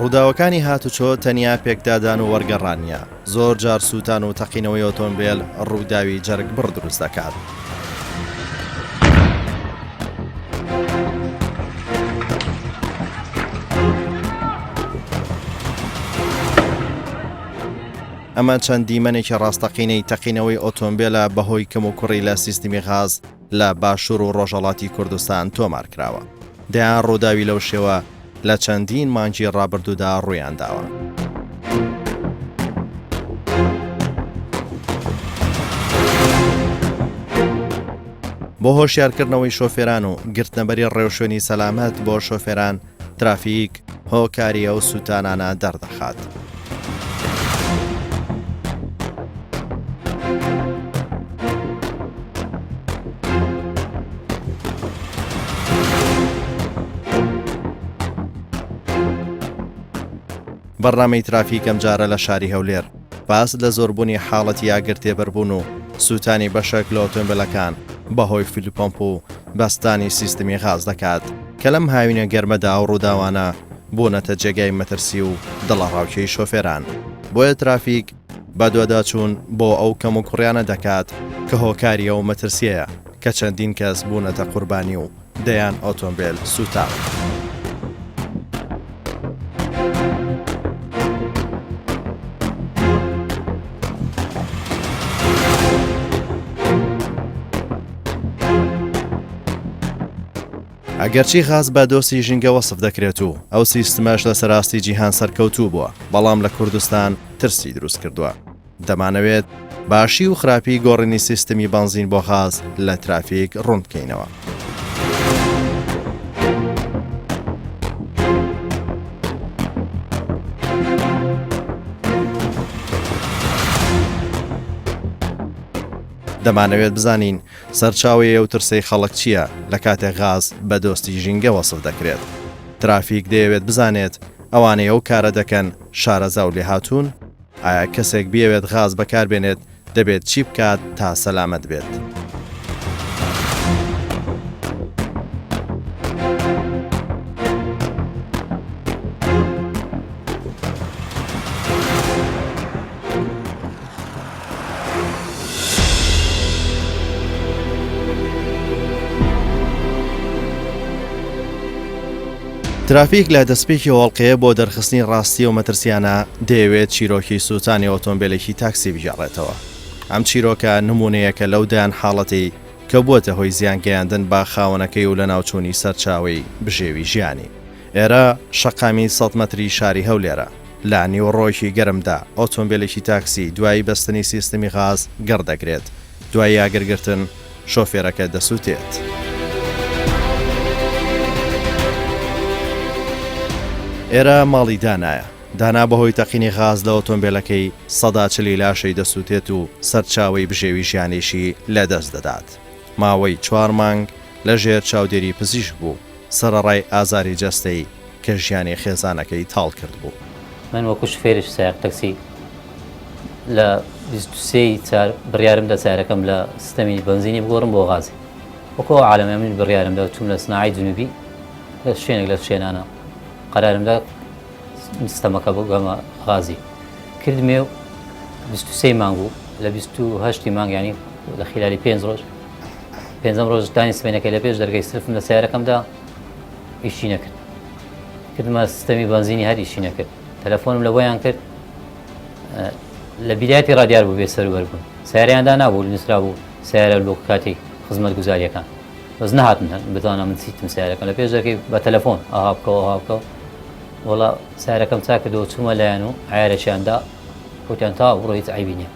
ڕووداوەکانی هاتوچۆ تەنیا پێکدادان و وەرگەڕانیە، زۆر جار سووتان و تەقینەوەی ئۆتۆمبیل ڕووداوی جەرگ بڕ دروست دەکات. ئەمە چەند دیمەنێکی ڕاستەقینەی تەقینەوەی ئۆتۆمبیلە بەهۆی کەم و کوڕی لە سیستمی غاز لە باشوور و ڕۆژهەڵاتی کوردستان تۆمار کراوە. دەیان ڕووداوی لەو شێوە لە چەندین مانگی ڕابردوودا ڕوویان داوە. بۆ هۆشیارکردنەوەی شۆفێران و گرتنەبەری ڕێوشوێنی سەلامەت بۆ شۆفێران، ترافیک هۆکاریە و سوتانانە دەردەخات. بەڕنامەی ترافیک ئەم جارە لە شاری هەولێر باس لە زۆربوونی حاڵەتی یاگر تێبەربوون و سوتانی بەشێک لە ئۆتۆمبیلەکان بەهۆی فیلپۆمپ و بەستانی سیستمی غاز دەکات کە لەم هاوینە گەرمەدا و ڕووداوانە بوونەتە جێگای مەترسی و دڵەڕاوکێی شۆفێران. بۆیە ترافیک بە دووەداچوون بۆ ئەو کەم و کوڕیانە دەکات کە هۆکاریە و مەترسیەیە کە چەندین کەس بوونەتە قوربانی و دەیان ئۆتۆمبیل سوتاوە. ئەگەرچی غاز بە دۆستی ژینگە وەسف دەکرێت و ئەو سیستمەش لە سەراستی جیهان سەرکەوتوو بووە، بەڵام لە کوردستان ترسی دروست کردووە. دەمانەوێت باشی و خراپی گۆڕینی سیستمی بەنزین بۆ غاز لە ترافیک ڕوون بکەینەوە. دەمانەوێت بزانین سەرچاوی ئەو ترسەی خەڵک چییە لە کاتێک غاز بە دۆستی ژینگە وەسف دەکرێت. ترافیک دەیەوێت بزانێت ئەوانەی ئەو کارە دەکەن شارەزا و لێهاتوون، ئایا کەسێک بێوێت غاز بەکاربێنێت دەبێت چی بکات تا سەلامەت بێت. ترافیک لە دەستپێکی هۆڵقەیە بۆ دەرخستنی ڕاستی و مەترسیانە دەیەوێت چیرۆکی سووتانی ئۆتۆمبیلێکی تاکسی بژێڕێتەوە. ئەم چیرۆکە نمونەیەکە لەودایان حاڵەتی کە بووەتە هۆی زیانگەیاندن با خاوەنەکەی و لە ناوچوونی سەرچاوی بژێوی ژیانی. ئێرە شەقامی 100 مەتری شاری هەولێرە. لە نیوەڕۆیەکی گەرمدا ئۆتۆمبیلێکی تاکسی دوایی بەستنی سیستمی غاز گەڕدەگرێت. دوای یاگرگرتن شۆفێرەکە دەسووتێت. ئێرە ماڵی دانایە. دانا بەهۆی تەقینی غاز لە ئۆتۆمبیلەکەی 140 لاشەی دەسووتێت و سەرچاوی بژێوی ژیانێشی لەدەست دەدات. ماوەی 4 مانگ لە ژێر چاودێری پزیشک بوو، سەرەڕای ئازاری جەستەی کە ژیانی خێزانەکەی تاڵ کرد بوو. من وەکو شفێرش سایق تەکسی لە 23 بڕیارمدا چارەکەم لە سیستەمی بەنزینی بگۆڕم بۆ غازی. وەکو عالەمە من بڕیارمدا چوم لە سناعی جنوبی لە شوێنێک لە شوێنانە قەرارمدا سیستەمەکە بۆ گەمە غازی کردمێ و 23 مانگ بوو. لە 28 مانگ ینی لە خلالی 5 ڕۆژ پێنجەم ڕۆژ دانی سبەینەکەی لە پێش دەرگای سلفم لە سیارەکەمدا ئیشی نەکرد. کردمە سیستەمی بەنزینی هەر ئیشی نەکرد. تەلەفۆنم لە بۆیان کرد لە بیدایەتی ڕادیار بوو بێ سەروبەر بوون. سیارەیاندا نابوو نووسرا بوو سیارە لۆ کاتی خزمەت گوزاریەکان بەس نەهاتن بتوانم من چیتم سیارەکەم لە پێش دەرگای بە تەلەفۆن ئاها بکەوە ئاها بکەوە. وەڵا سیارەکەم چا کردەوە چوومە لایەن و عیارەشیاندا وتیان تا بڕۆ هیچ عیبی نییە.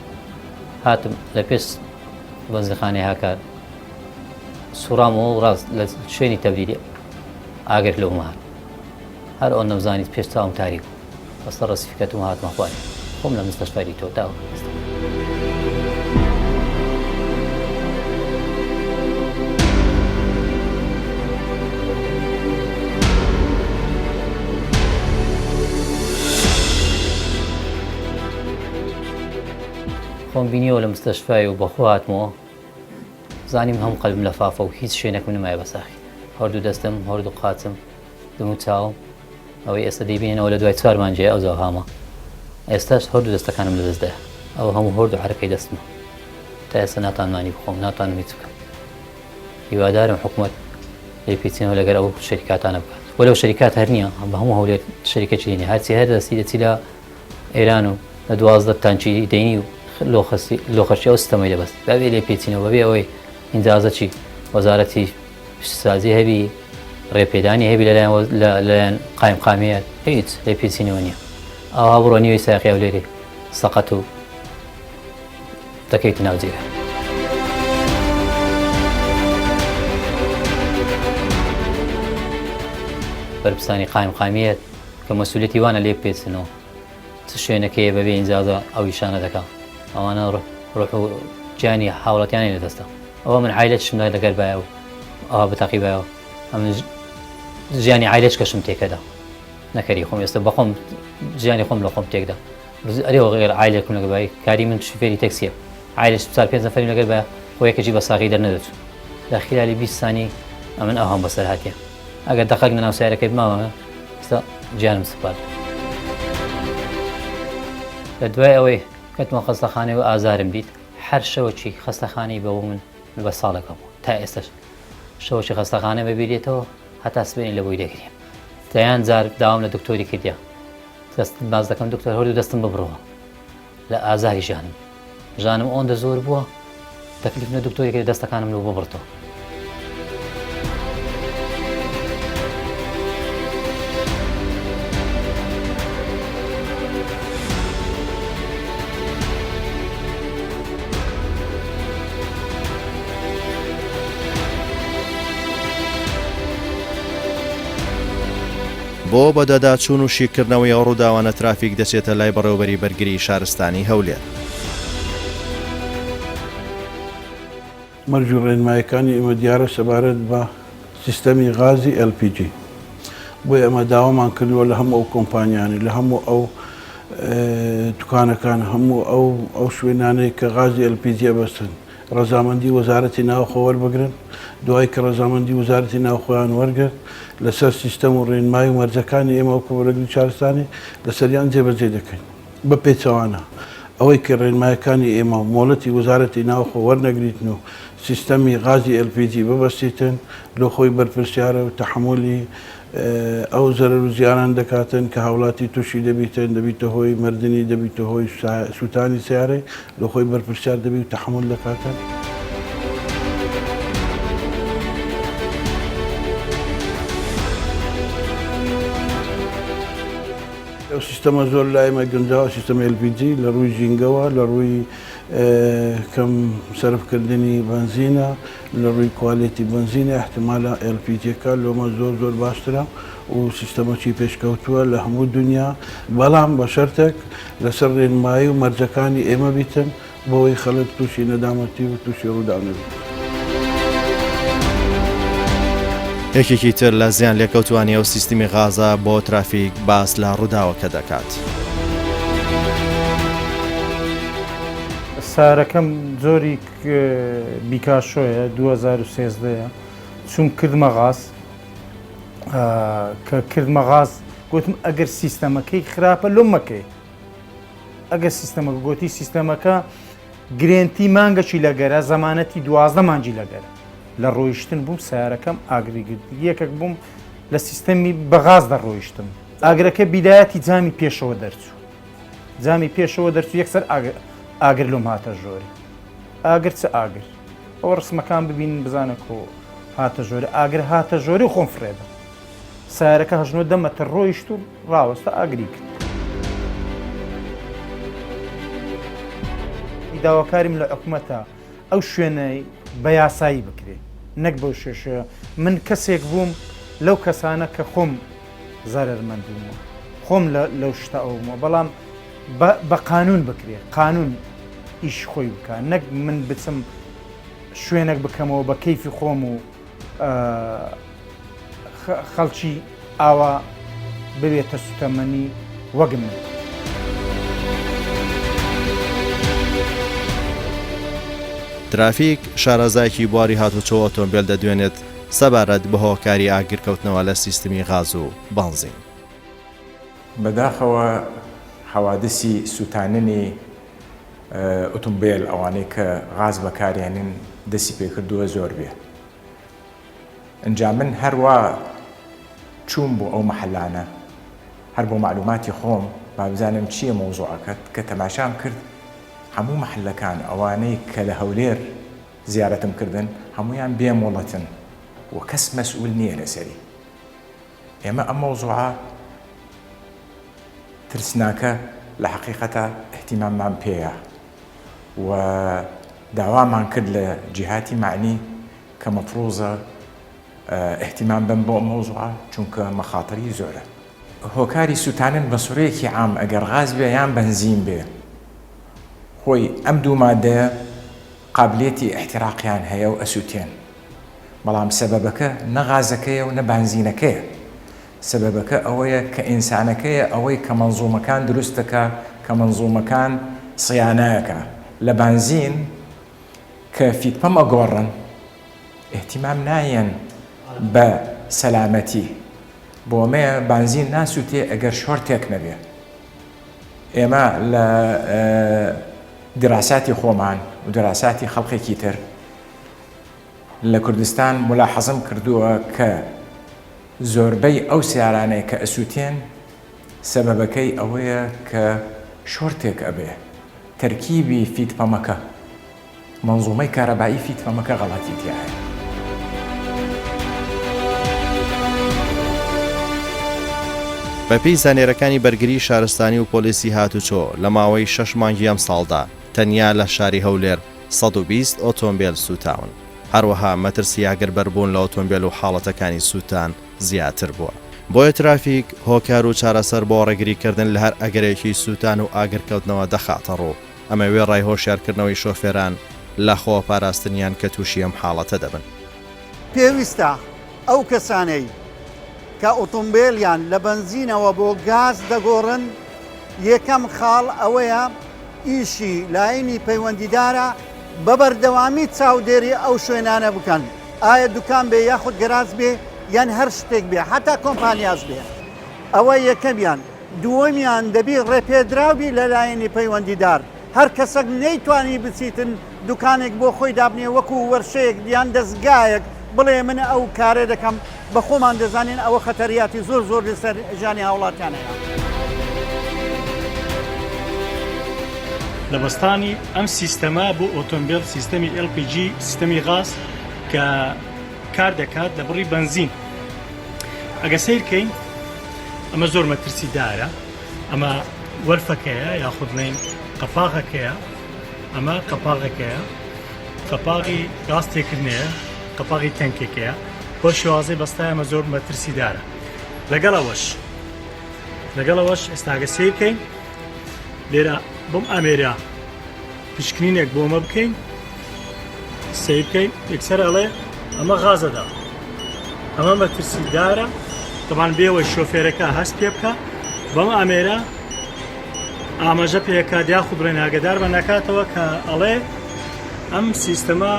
هاتم لە پێش بەنزینخانەی هاکار سوڕامەوە ڕاست لە شوێنی تەبریدێ ئاگەر لەومە هات هەر ئەو نەمزانیت پێش چاوم تاریک بوو. بەستە ڕەسیفکەتم هاتمە خوارد خۆم لە مستەشفای تۆ تاوە. خۆم بینیەوە لە مستەشفای و بەخۆ هاتمەوە زانیم هەم قەلبم لە فافە و هیچ شوێنێکم نمایە بەساخی. هەردوو دەستم هەردوو قاچم دم و چاوم ئەوەی ئێستا دەیبینەوە لە دوای 4 مانجێ ئەو زەوهامە ئێستاش هەردوو دەستەکانم لە دەستدایە ئەو هەموو هەردوو حرەکەی دەستمە تا ئێستا ناتوانمانی بخۆم ناتوانم هیچ بکەم هیوادارم حکوومەت لێ پێچینەوە لەگەر ئەو شەریکاتانە بکات وەلەو شەریکات هەر نییە بە هەموو هەولێر شەریکەی لێنێ هەرچی هەر دەستی دەچی لە ئێران و لە 12 تانچی دەینی و لۆخەشی ئەو سیستەمەی دەبەست بەبێ لێ پێچینەوە بەبێ ئەوەی ئینجازەی وەزارەتی سازی هەبی ڕێپێدانی هەبی لەلایەن قایمقامیەت هیچ لێ پێچینەوە نییە ئەوها بڕۆ نیوەی ساقی هەولێرێ سەقەت و دەکەیت ناوجێرە بەرپرسانی قایمقامیەت کە مەسئولیەتی وانە لێ پێچنەوە چ شوێنەکەیە بەبێ ئینجازە ئەو ئیشانە دەکات ئەوانە ڕۆح و گیانی حاوڵەتیانی لەدەستە ئەوە من عایلەتشم لەگەر بایە و ئەوە بەتاقیبایەوە ئەم ژیانی عایلەش کەشم تێکەدا نەکەری خۆم ئێستا بەخۆم ژیانی خۆم لە خۆم تێکدا ئەرێەوە غێر عایلێکم لەگە بای کاری من شوفێری تەکسیە عایلش 4-5 نەفەری لەگەر بایە خۆیەکەجی بە ساغی دەرنەدەچوو لە خلالی 20 سانی ئەمن ئەو هەم بەسەر هاتیە ئەگەر دەقەک لە ناو سیارەکەی بماوە ئێستا گیانم سپار لە دوای ئەوەی کەتمە خەستەخانەی و ئازارم دیت هەر شەوەکی خەستەخانەی بەوە من بە ساڵەکەم تا ئێستش شەوەکی خەستەخانە ببیرێتەوە هەتا سبێنی لە بۆی دەگریم دەیان جار داوام لە دکتۆری کردیا دەستم باز دەکەم دکتۆر هەردوو دەستم ببڕەوە لە ئازاری ژانم ئەوەندە زۆر بووە تەکلیف لە دکتۆرێکی دەستەکانم لەو ببڕتەوە بۆ بەدەداچوون و شیکردنەوەی ئەو ڕووداوانە ترافیک دەچێتە لای بەڕێوەبەری بەرگری شارستانی هەولێر. مەرج و ڕێنمایەکانی ئێمە دیارە سەبارەت بە سیستەمی غازی LPG بۆی ئەمە داوامان کردووە لە هەموو ئەو کۆمپانیانی لە هەموو ئەو دوکانەکان هەموو ئەو شوێنانەی کە غازی LPG بەستن ڕەزامەندی وەزارەتی ناوخۆ وەربگرن دوای کە ڕەزامەندی وەزارەتی ناوخۆیان وەرگرت لەسەر سیستەم و ڕێنمایی و مەرجەکانی ئێمە و کۆبەرگری چارستانی لەسەریان جێبەجێ دەکەین بە پێچەوانە ئەوەی کە ڕێنمایەکانی ئێمە مۆڵەتی وەزارەتی ناوخۆ وەرنەگریتن و سیستەمی غازی LPG ببەستیتن لۆ خۆی بەرپرسیارە و تەحملی ئەو زەرەر و زیانان دەکاتن کە هاوڵاتی تووشی دەبیتن دەبیتە هۆی مردنی دەبیتە هۆی سووتانی سیارەی لۆ خۆی بەرپرسیار دەبی و تەحمل دەکاتن. ئەو سیستەمە زۆر لایمە گەنجاوە سیستەم LPG لە ڕووی ژینگەوە لە ڕووی کەم سەرفکردنی بنزینە لە ڕووی کوالیتی بنزینە احتیمالە LPG-کە لۆمە زۆر باشترە و سیستەمەکی پێشکەوتووە لە هەموو دنیا بەڵام بە شەرتێک لەسەر ڕێنمایی و مەرجەکانی ئێمە بیتن بۆەوەی خەڵک تووشی نەدامەتی و تووشی ڕووداو نەبێت. یەکێکی تر لە زیان لێکەوتوانی ئەو سیستمی غازە بۆ ترافیک باس لە ڕووداوەکە دەکات. سارەکەم زۆری بیکاشۆیە 2013 چون کردمە غاز کە کردمە غاز گوتم ئەگەر سیستەمەکەی خراپە لۆمەکەی ئەگەر سیستەمەکە گوتی سیستەمەکە گرێنتی مانگەکی لەگەرە زەمانەتی 12 مانجی لەگەرە لە ڕۆیشتن بووم سیارەکەم ئاگری گرت یەکێک بووم لە سیستەمی بەغاز دەڕۆیشتم ئاگرەکە بیدایەتی جامی پێشەوە دەرچوو جامی پێشەوە دەرچوو یەکسەر ئاگر لۆم هاتە ژۆری ئاگر چه ئاگر ئەوە ڕسمەکان ببینن بزانە کۆ هاتە ژۆری ئاگر هاتە ژۆری و خۆم فرێدە سیارەکە 19 مەتر ڕۆیشت و ڕاوەستە ئاگری کرد داواکاریم لە حکوومەتە ئەو شوێنەی بە یاسایی بکرێ نەک بەو شێشەیە من کەسێک بووم لەو کەسانە کە خۆم زەرەرمەند بوومە خۆم لەو شتە ئەومە بەڵام بە قانون بکرێ قانون ئیش خۆی بکە نەک من بچم شوێنێک بکەمەوە بە کەیفی خۆم و خەڵکی ئاوا ببێتە سوتەمەنی وەک من. ترافیک شارەزایکی بواری هاتوچۆ ئۆتۆمبیل دەدوێنێت سەبارەت بە هۆکاری ئاگرکەوتنەوە لە سیستمی غاز و بنزین. بەداخەوە حەوادثی سوتاننی ئۆتۆمبیل ئەوانەی کە غاز بەکارێنن دەستی پێکردووە زۆر بێ. ئەنجا من هەروە چوون بۆ ئەو مەحەلانە هەر بۆ معلوماتی خۆم با بزانم چییە مۆزوعەکەت کە تەماشام کرد هەموو مەحەلەکان ئەوانەی کە لە هەولێر زیارەتم کردن هەمویان بێمۆڵەتن و کەس مەسئول نییە لەسەری. ئێمە ئەم مۆزوعە ترسناکە لە حەقیقەتە احتیماممان پێیە و داوامان کرد لە جیهاتی معنی کە مەفروضە احتیمام بن بۆ مۆزوعە چونکە مەخاتری زۆرە. هۆکاری سوتانن بە سوورەیەکی عام ئەگەر غاز بێ یان بەنزین بێ خۆی ئەم دوو مادەیە قابلیەتی احتراقیان هەیە و ئەسووتێن، بەڵام سەبەبەکە نە غازەکەیە و نە بانزینەکەیە. سەبەبەکە ئەوەیە کە ئینسانەکەیە ئەوەی کە مەنزومەکان دروست دەکا کە مەنزومەکان سیانایەکە. لە بانزین کە فیتپەمە گۆڕن احتیمام نایەن بە سەلامەتی بۆمەیە بانزین ناسووتێ ئەگەر شۆرتێک نەبێ. ئێمە لە دراساتی خۆمان و دراساتی خەڵقێکی تر لە کوردستان ملاحەزم کردووە کە زۆربەی ئەو سیارانەی کە ئەسووتێن سەبەبەکەی ئەوەیە کە شۆرتێک ئەبێ تەرکیبی فیتپەمەکە مەنزومەی کارەبایی فیتپەمەکە غەڵەتی تیایە. بەپێی زانێرەکانی بەرگری شارستانی و پۆلیسی هاتوچۆ لە ماوەی 6 مانگی ئەم ساڵدا تەنیا لە شاری هەولێر 120 ئۆتۆمبیل سوتاون. هەروەها مەترسی ئاگربەربوون لە ئۆتۆمبیل و حاڵەتەکانی سوتان زیاتر بووە. بۆیە ترافیک هۆکار و چارەسەر بۆ ڕێگریکردن لە هەر ئەگەرێکی سوتان و ئاگرکەوتنەوە دەخاتە ڕوو. ئەمە وێ ڕای هۆشیارکردنەوەی شۆفێران لە خۆ پاراستنیان کە تووشی ئەم حاڵەتە دەبن. پێویستە ئەو کەسانەی کە ئۆتۆمبیلیان لە بنزینەوە بۆ گاز دەگۆڕن یەکەم خاڵ ئەوەیە ئیشی لاینی پەیوەندیدارە بە بەردەوامی چاودێری ئەو شوێنانە بکەن. ئایا دوکان بێ یاخود گەراج بێ یان هەر شتێک بێ حتا کۆمپانیاز بێ. ئەوە یەکەمیان. دووەمیان دەبی ڕێپێدراوی لە لایەنی پەیوەندیدار. هەر کەسێک نەیتوانی بچیتن دوکانێک بۆ خۆی دابنێ وەکو وەرشەیەک دیان دەستگایەک بڵێ من ئەو کارێ دەکەم بە خۆمان دەزانین ئەوە خەتەریاتی زۆر زۆر لەسەر ژانی هاوڵاتیانەیە. لە بەستانی ئەم سیستەمە بۆ ئۆتۆمبیل سیستەمی LPG سیستەمی غاز کە کار دەکات لە بڕی بنزین. ئەگە سیرکەین ئەمە زۆر مەترسیدارە، ئەمە وەرفەکەیە یاخود بڵێن قەپاغەکەیە، ئەمە قەپاغەکەیە، قەپاغی غاز تێکردنەیە، قەپاغی تەنکێکەیە. بۆ شێوازەی بەستای ئەمە زۆر مەترسیدارە. لەگەڵەوەش ئێستاگە سیرکەین لێرە بۆم ئەمێرە پشکنینێک بۆمە بکەین سیر بکەین یەکسەر ئەڵێ ئەمە غازەدا، ئەمە مەترسیدارە. دەبان بێەوەی شۆفێرەکە هەست پێ بکە بەم ئەمێرە ئاماژە پێکات یاخود بڵێن ئاگدار بە نەکاتەوە کە ئەڵێ ئەم سیستەمە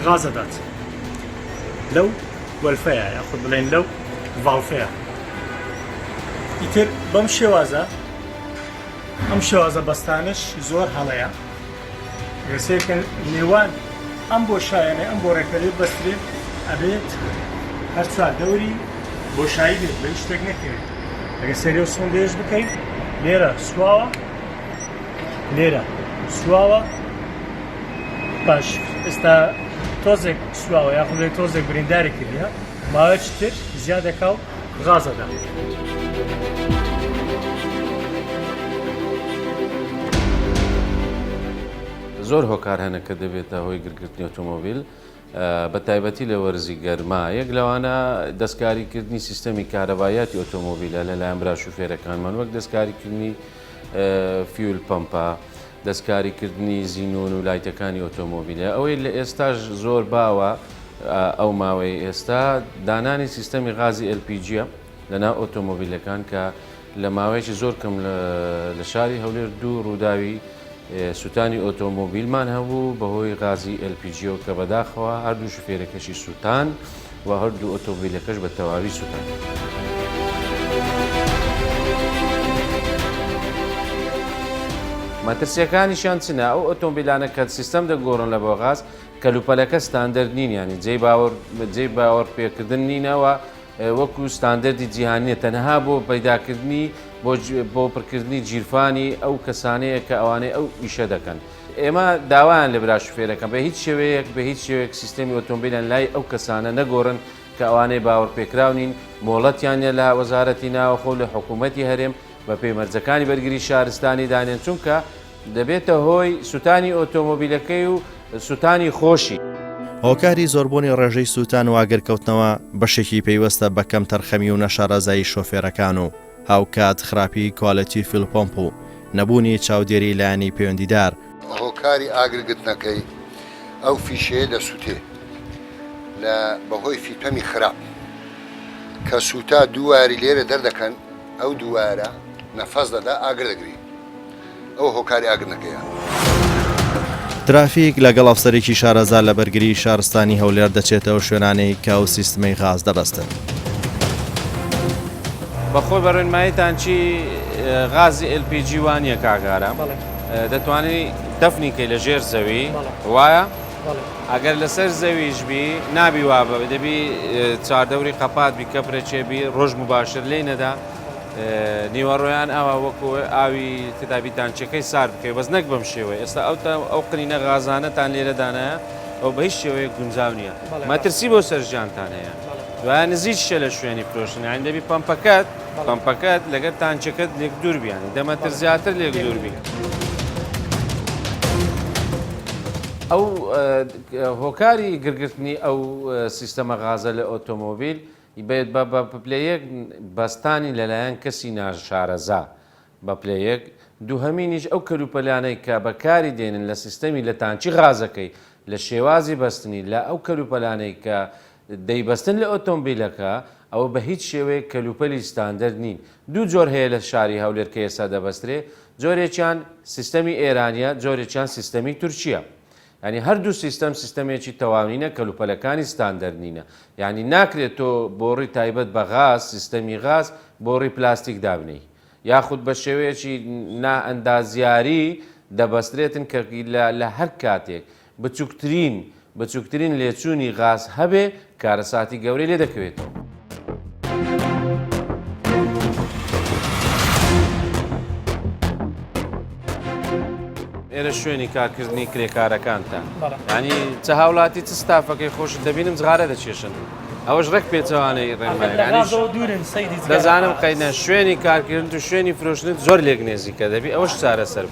غازەدات لەو وەلفەیە یاخود بڵێن لەو ڤاڵفەیە. ئیتر بەم شێوازە ئەم شێوازە بەستانش زۆر هەڵەیە. گەسێکە نێوان ئەم بۆشایەنە ئەم بۆ ڕێکەری بەسترێت ئەبێت هەرچوار دەوری بۆشایی بێت بە شتێک نەکەوێت. ئەگە سەری و سۆندێش بکەیت لێرە سواوە لێرە سواوە باش ئێستا تۆزێک سواوە یاخود تۆزێک برینداری کردیە ماوەیەکی تر زیادەکە و غازەدا. زۆر هۆکار هەنە کە دەبێتە هۆی گرگرتنی ئۆتۆمۆبیل بە تایبەتی لە وەرزی گەرما. یەک لەوانە دەستکاریکردنی سیستەمی کارەبایەتی ئۆتۆمۆبیلە لەلایەن برا شوفێرەکانمان وەک دەستکاریکردنی فیول پەمپە، دەستکاریکردنی زیینۆن و لایتەکانی ئۆتۆمۆبیلە. ئەوەی لە ئێستاش زۆر باوە ئەو ماوەی ئێستا دانانی سیستەمی غازی LPG-ە لەناو ئۆتۆمۆبیلەکان کە لە ماوەیەکی زۆر کەم لە شاری هەولێر دوو ڕووداوی سوتانی ئۆتۆمۆبیلمان هەبوو بەهۆی غازی LPG و کە بەداخەوە هەردوو شوفێرەکەشی سوتان و هەردوو ئۆتۆمۆبیلەکەش بە تەواوی سوتان. مەترسیەکانیشیان چنە ئەو ئۆتۆمبیلانە کە سیستەم دەگۆڕن لە بۆ غاز کەلوپەلەکە ستاندەرد نین ینی جێی باوەڕ پێکردن نینەوە وەکو ستاندەردی جیهانیە تەنها بۆ پەیداکردنی بۆ پڕکردنی جیرفانی ئەو کەسانەیە کە ئەوانەی ئەو ئیشە دەکەن. ئێمە داوایان لە برا شوفێرەکەم بە هیچ شێوەیەک بە هیچ شێوەیەک سیستەمی ئۆتۆمبیلان لای ئەو کەسانە نەگۆڕن کە ئەوانەی باوەڕ پێکراونین مۆڵەتیانە لە وەزارەتی ناوەخۆ لە حکوومەتی هەرێم بە پەیمەرجەکانی بەرگری شارستانی دانێن چونکە دەبێتە هۆی سوتانی ئۆتۆمۆبیلەکەی و سوتانی خۆشی. هۆکاری زۆربوونی ڕێژەی سووتان واگرکەوتنەوە بەشێکی پێیوەستە بە کەم تەرخەمی و نەشارەزایی شۆفێرەکان و هاوکات خراپی کۆڵەتی فیلپۆمپ و نەبوونی چاودێری لایەنی پەیوەندیدار. هۆکاری ئاگرگرتنەکەی ئەو فیشەیە دەسووتێ لە بەهۆی فیلپەمی خراپ کە سوتا دوواری لێرە دەردەکەن ئەو دووارە نەفەس دەدا ئاگر دەگری ئەو هۆکاری ئاگرنەکەیە. ترافیک لەگەڵ ئەفسەرێکی شارەزا لە بەرگری شارستانی هەولێر دەچێتەوە شوێنانەی کە ئەو سیستمەی غاز دەبەستن. بەخۆی بەڕێنماییتان چی غازی LPG وانیە کاگارە دەتوانێت دەفنیکەی لە ژێر زەوی وایە ئەگەر لەسەر زەویش بی نابی وابە دەبی چاردەوری قەپات بی کەپرەچێبی ڕۆژ مباشر لێی نەدا نیوەڕۆیان ئەوە وەکو ئاوی تدابیتانچەکەی سار بکەی بەس نەک بەم شێوەیە ئێستا ئەو قرینە غازانەتان لێرەدانەیە ئەو بە هیچ شێوەیە گونجاو نییە مەترسی بۆ سەرژیانتان هەیە دوایە نزیک شە لە شوێنی فرۆشتن یان دەبی پەمپەکەت لەگەر تانچەکەت لێک دوور بیانی دەمەتر زیاتر لێک دوور بی. ئەو هۆکاری گرگرتنی ئەو سیستەمە غازە لە ئۆتۆمۆبیل بێت بە پلەیەک بەستانی لەلایەن کەسی ناشارەزا بە پلەیەک دووهەمینیش ئەو کەلوپەلانەی کە بەکاری دێنن لە سیستەمی لە تانچی غازەکەی لە شێوازی بەستنی لە ئەو کەلوپەلانەی کە دەیبەستن لە ئۆتۆمبیلەکە ئەوە بە هیچ شێوەیە کەلوپەلی ستاندەرد نین. دوو جۆر هەیە لە شاری هەولێر کە ئێستا دەبەسترێ جۆرێکیان سیستەمی ئێرانیە جۆرێکیان سیستەمی تورکیە. ینی هەردوو سیستەمێکی تەواوینە کەلوپەلەکانی ستاندەرنینە یعنی ناکرێت تۆ بۆڕی تایبەت بە غاز سیستەمی غاز بۆڕی پلاستیک دابنەی یاخود بە شێوەیەکی نائەندازیاری دەبەسترێتن کە لە هەر کاتێک بچووکترین لێچوونی غاز هەبێ کارەساتی گەورەی لێ دەکەوێتەوە. ئێرە شوێنی کارکردنی کرێکارەکانتان ینی چه هاوڵاتی چ ستافەکەی خۆش دەبینم جغارە دەچێشن ئەوەش ڕێک پێچەوانەی ڕێنمای دەزانم قەینە شوێنی کارکردن و شوێنی فرۆشتن زۆر لێک نێزیکە دەبی ئەوەش چارەسەر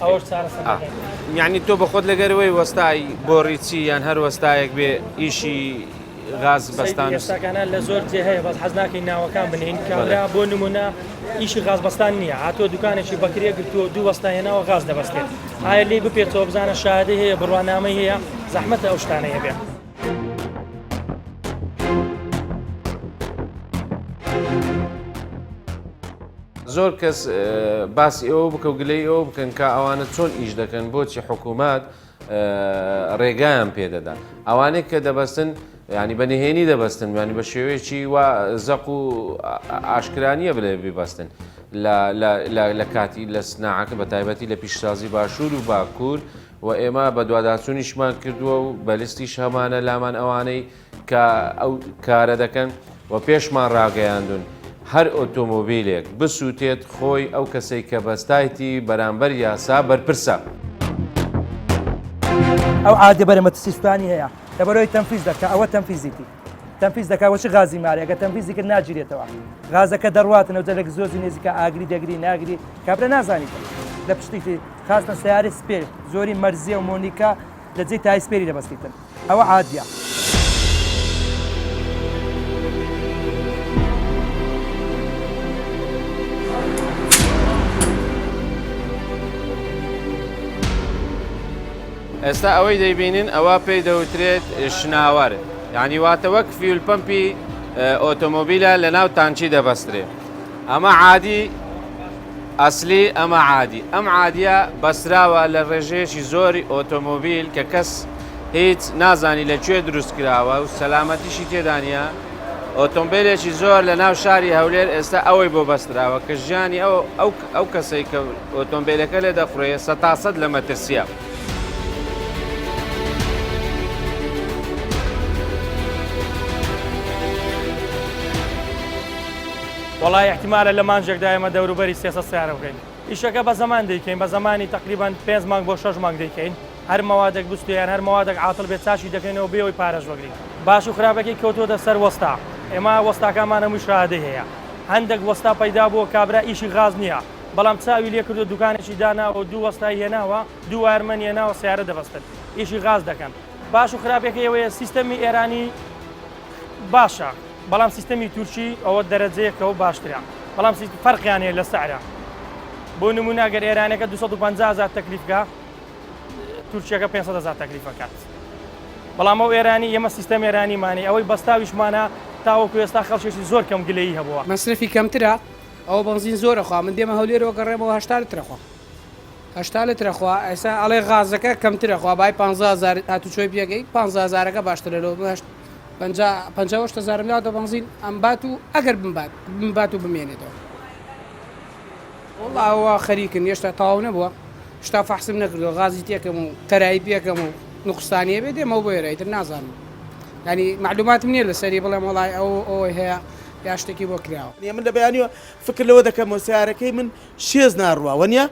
یعنی تۆ بە خۆت لەگەرەوەی وەستای بۆ ڕیچی یان هەر وەستایەک بێ ئیشی غاز بەستان شتەکانە لە زۆر جێ هەیە بەس حەز ناکەین ناوەکان بنین کامرا بۆ نمونە ئیشی غاز بەستان نییە هاتۆ دوکانێکی بەکرێ گرتووە دوو وەستایەنەوە غاز دەبەستێت ئایا لێ بپێتەوە بزانە شادەی هەیە بڕوانامەی هەیە زەحمەتە ئەو شتانەیە بێ. زۆر کەس باسی ئەوە بکە و گلەی ئەوە بکەن کە ئەوانە چۆن ئیش دەکەن بۆچی حکوومەت ڕێگایان پێدەدا ئەوانەی کە دەبەستن ینی بەنهێنی دەبەستن ینی بە شێوەیەکی وا زەق و ئاشکرانیە بڵێ ببەستن لە کاتی لە سناعەکە بە تایبەتی لە پیشسازی باشوور و باکوور و ئێمە بە دوواداچوونیشمان کردووە و بەلیستیش هەمانە لامان ئەوانەی کە ئەو کارە دەکەن و پێشمان ڕاگەیاندون هەر ئۆتۆمۆبیلێک بسووتێت خۆی ئەو کەسەی کە بەستایەتی بەرامبەر یاسا بەرپرسە. ئەو عادێ بەرەمەتە سیستانی هەیە لەبەرەوەی تەنفیز دەکە ئەوە تەنفیزیتی تەنفیز دەکا وەچ غازی مارە ئەگە تەنفیزی کرد ناگیرێتەوە غازەکە دەڕواتنەوە جەلێک زۆزی نێزیکە ئاگری دەگری ناگری کابرا نازانیت لە پشتیتی خاستە سیارە سپێر زۆری مەرزیە و مۆنیکا لە جێی تای سپێری دەبەستیتن ئەوە عادیە. ئێستا ئەوەی دەیبینین ئەوە پێی دەوترێت شناوەر یعنی واتە وەک فیولپەمپی ئۆتۆمۆبیلە لە ناو تانچی دەبەسترێ ئەمە عادی ئەسلی ئەمە عادی ئەم عادیە بەسراوە لە ڕێژەیەکی زۆری ئۆتۆمۆبیل کە کەس هیچ نازانی لەکوێ دروست کراوە و سەلامەتیشی تێدانە ئۆتۆمبیلێکی زۆر لە ناو شاری هەولێر ئێستا ئەوەی بۆ بەستراوە کە ژیانی ئەو کەسەی کە ئۆتۆمبیلەکە لێ دەخڕێت 100% لە مەترسیە. وڵای احتیمالە لە مانجێکدا ئێمە دەوروبەری 300 سیارە بکەین. ئیشەکە بە زەمان دەیکەین، بە زمانی تقریبان 5 مانگ بۆ 6 مانگ دەیکەین. هەر مەوادێک بستویان هەر مەوادێک عاتڵ بێت چاشی دەکەینەوە بێەوەی پارەش وەگرین. باش و خراپەکەی کەوتووەتە سەر وەستا. ئێمە وەستاکەمان هەمووی شاهدەی هەیە. هەندێک وەستا پەیدا بووە کابرا ئیشی غاز نییە. بەڵام چاوی لێ کردو دوکانێکی داناوە دوو وەستای هێناوە، دوو وارمەن هێناوە سیارە دەبەستن. ئیشی غاز دەکەن. باش و خراپەکەی ئەوەیە سیستەمی ئێرانی باشە. بەڵام سیستەمی تورکی ئەوە دەرەجەیەکەوە باشترە. بەڵام فەرقیان هەیە لە سعرە. بۆ نمونە ئەگەر ئێرانەکە 250,000 تەکلیفکە، تورکیەکە 500,000 تەکلیفەکات. بەڵام ئەو ئێرانی ئێمە سیستەم ئێرانیمانی ئەوەی بەستاویشمانە تاوەکو ئێستا خەڵکێکی زۆر کەم گلەیی هەبووە. مەصرفی کەمترە، ئەو بەنزین زۆرەخوا، من دێمە هەولێرەوە گەڕێمەوە 80 لترەخوا. 80 لترەخوا، ئێستا ئەڵێ غازەکە کەمترەخوا، بای 15,000 هاتوچۆی پێگەی 15,000ەکە باشترە لەوە 50,000 لاتە بەنزین ئەم بات و ئەگەر بمبات و بمێنێتەوە. وڵا ئەوە خەریکن هێشتا تەواو نەبووە، شتا فەحسم نەکردو غازی تێکەم و تەرایی پێکەم و نقستانیە بێ دێمەوە بۆ ئێرەیتر نازانم. ینی معلوماتم نییە لەسەری بڵێم وڵای ئەوەی هەیە یا شتێکی بۆ کراوە. من لە بەیانیوە فکر لەوە دەکەمەوە سیارەکەی من شێز ناڕوە وەنیە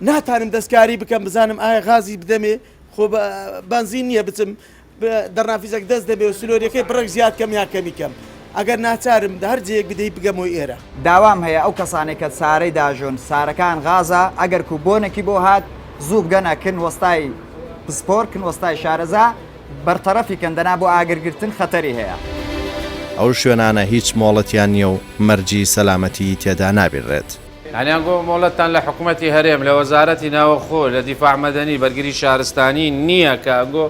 ناتانم دەستکاری بکەم بزانم ئایا غازی بدەمێ خۆ بەنزین نییە بچم دەرنافیزێک دەست دەبێ و سلۆریەکەی بڕێک زیاد کەم یا کەمی کەم. ئەگەر ناچارم هەر جەیەک بدەی بگەمەوەی ئێرە. داوام هەیە ئەو کەسانێک کە سارەی داژۆن سارەکان غازە ئەگەر کوبۆنێکی بۆ هات زوو بگەنەکن وەستای پسپۆرکن وەستای شارەزا بەرتەرەفی کەندەنا بۆ ئاگرگرتن خەتەری هەیە. ئەو شوێنانە هیچ مۆڵەتیان نییە و مەرجی سەلامەتی تێدا نابێت. هەنیان گۆ مۆڵەتان لە حکوومەتی هەرێم لە وەزارەتی ناوەخۆ لە دیفاع مەدەنی بەرگری شارستانی نییە کە ئەنگۆ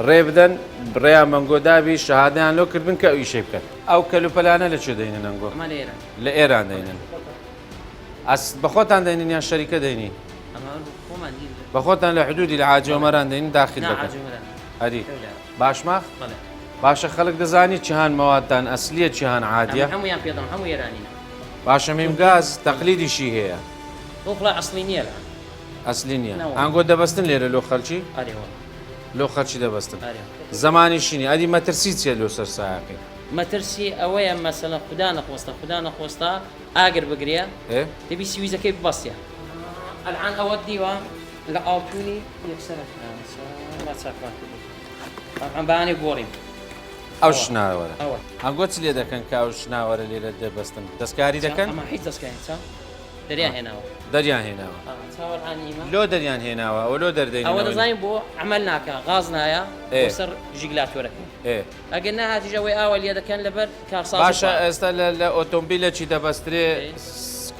ڕێ بدەن بڕێیا مەنگۆدابی شەهادەیان لۆ کردبن کە ئەوی شێ بکەن. ئەو کەلوپەلانە لە چێ دەینن ئەنگۆ؟ لە ئێران دەینن. بە خۆتان دەینن یان شەریکە دەینی؟ بە خۆتان لە حدودی لە حاجۆمەران دەین داخل دەکەن. هەری باشماخ؟ باشە خەڵک دەزانی چیهان مەوادتان ئەسلیە چیهان عادیە؟ هەمویان پێدەم هەموو ئێرانینە. باشە میمگاز تەقلیدیشی هەیە. وڵا ئەسلی نییە لە. ئەسلی نییە. ئەنگۆ دەبەستن لێرە لۆ خەڵکی؟ لۆ خەرچی دەبەستن. زمانی شینی ئەدی مەترسی چیە لۆ سەر سایەکەی؟ مەترسی ئەوەیە مەسەلە خوددا نەخۆستا ئاگر بگرێ دەبی سویزەکەی ببەستە. ئەلعان ئەوە دیوە لە ئاڵتونی یەکسەرە بەیانی گۆڕیم. ئەو شناوەرە ئەنگۆ چ لێ دەکەن کە ئەو شناوەرە لێرە دەبەستن دەستکاری دەکەن؟ ئەمە هیچ دەستکاری چا؟ دەریان هێناوە. دەریان هێناوە. لۆ دەریان هێناوە ئەو لۆ دەردەین. ئەوە دەزانین بۆ عمل ناکە غاز نایە سەر ژیگلاتۆرەکەی. ئەگەر نهاتیژەوەی ئاوە لێ دەکەن لەبەر کارساز. باشە ئێستا لە ئۆتۆمبیلێکی دەبەسترێ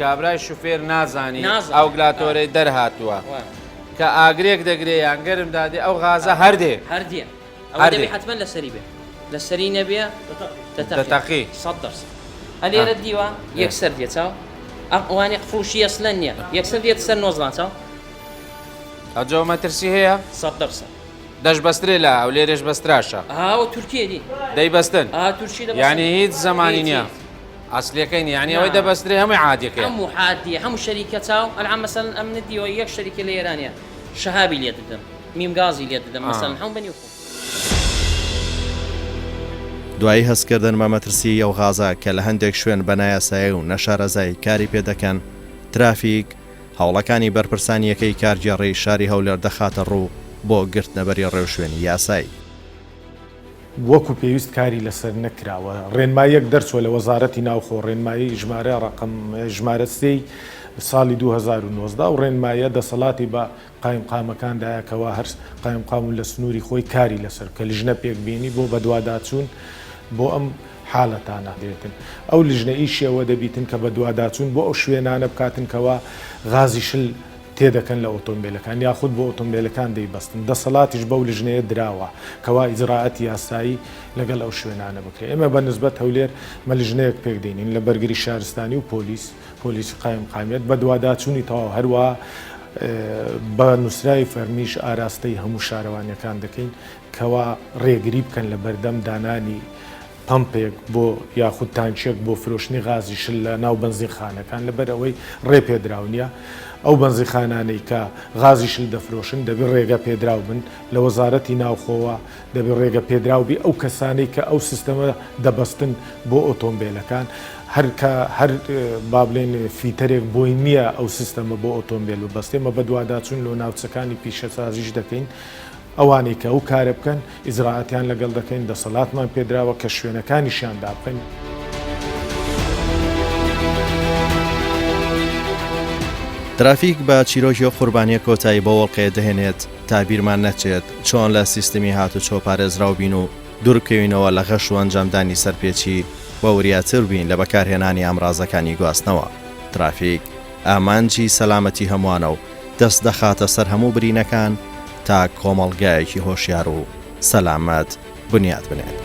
کابرای شوفێر نازانی ئەو گلاتۆرەی دەرهاتووە کە ئاگرێک دەگرێ یانگەرم دادێ ئەو غازە هەردێ هەردێ ئەوە دەبێ حتمما لەسەری بێ لەسەری نەبێ دەتەقی 100%. ئەلێرە دیوە یەکسەر دێتەوە ئەوانێ فروشی ئەسلەن نییە یەکسەر دێت سەر نۆزڵانەوە ئەجەوە مەترسی هەیە 100%. دەشبەسترێ لە ئەو لێرەش بەستراشە ئەو تورکیە دی دەیبەستن تورکی یعنی هیچ زمانی نییە ئەسلەکەی یعنی ئەوەی دەبەسترێ هەمووی عادیەکەی هەموو عادیە هەموو شەریکە چاو ئەلعام مەسەلەن ئەم ندیەوە یەک شەریکە لە ئێرانیە شەهابی لێ دەدەم میمگازی لێ دەدەم مەسەلەن هەموو بەنیو دوایی هەستکردن بە مەترسی ئەو غازە کە لە هەندێک شوێن بەنایاسایە و نەشارەزای کاری پێ دەکەن ترافیک هەوڵەکانی بەرپرسانیەکەی کارگێڕی شاری هەولێر دەخاتە ڕوو بۆ گرتنەبەری ڕێوشوێنی یاسایی. وەکو پێویست کاری لەسەر نەکراوە ڕێنمایەک دەرچوە لە وەزارەتی ناوخۆ ڕێنمایی ژمارە ڕقم ژمارە سێی ساڵی 2019 و ڕێنمایە دەسەڵاتی بە قایمقامەکاندایەکەوە هەر قایمقام لە سنووری خۆی کاری لەسەر کە لیژنە پێکبینی بۆ بەدواداچوون بۆ ئەم حاڵەتانە دێتن ئەو لیژنە ئیشەوە دەبیتن کە بەدواداچوون بۆ ئەو شوێنانە بکاتن کەەوە غازی شل تێدەکەن لە ئۆتۆمبیلەکان یاخود بۆ ئۆتۆمبیلەکان دەیبەستن دەسەڵاتیش بەو لیژنەیە دراوە کەوا ئیجراعەتی یاسایی لەگەڵ ئەو شوێنانە بکرێت ئێمە بە نسبەت هەولێر مە لیژنەیەک پێکدێنین لە بەرگری شارستانی و پۆلیسی قایمقامیەت بە دوواداچوونی تەواو هەروە بە نووسراوی فەرمیش ئاراستەی هەموو شارەوانیەکان دەکەین کەوا ڕێگری بکەن لە بەردەم دانانی پمپێک بۆ یاخود تانچێک بۆ فرۆشتنی غازی شل لە ناو بنزینخانەکان لەبەر ئەوەی ڕێپێدراونیە ئەو بنزیخانانەی کە غازی شل دەفرۆشن دەبێت ڕێگە پێدراو بن لە وەزارەتی ناوخۆوە دەبێت ڕێگە پێدراو بی ئەو کەسانەی کە ئەو سیستەمە دەبەستن بۆ ئۆتۆمبیلەکان هەر با بڵێن فیتەرێک بۆی نییە ئەو سیستەمە بۆ ئۆتۆمبیل بەستێمە بە دوواداچون لە ناوچەکانی پیشەسازیش دەکەین ئەوانەی کە ئەو کارە بکەن ئیزراعاتیان لەگەڵ دەکەین دەسەڵاتمان پێدراوە کە شوێنەکانیشیان دابکەن. ترافیک بە چیرۆکی قوربانیە کۆتایی بە وەڵقەیە دەهێنێت تا بیرمان نەچێت چۆن لە سیستمی هاتو چۆپارێزراو بین و دووربکەوینەوە لە غەش و ئەنجامدانی سەرپێچی بە وریاتر بین لە بەکارهێنانی ئامڕازەکانی گواستنەوە. ترافیک ئامانجی سەلامەتی هەمووانە و دەست دەخاتە سەر هەموو برینەکان تا کۆمەڵگایەکی هۆشیار و سەلامەت بنیاد بنێت.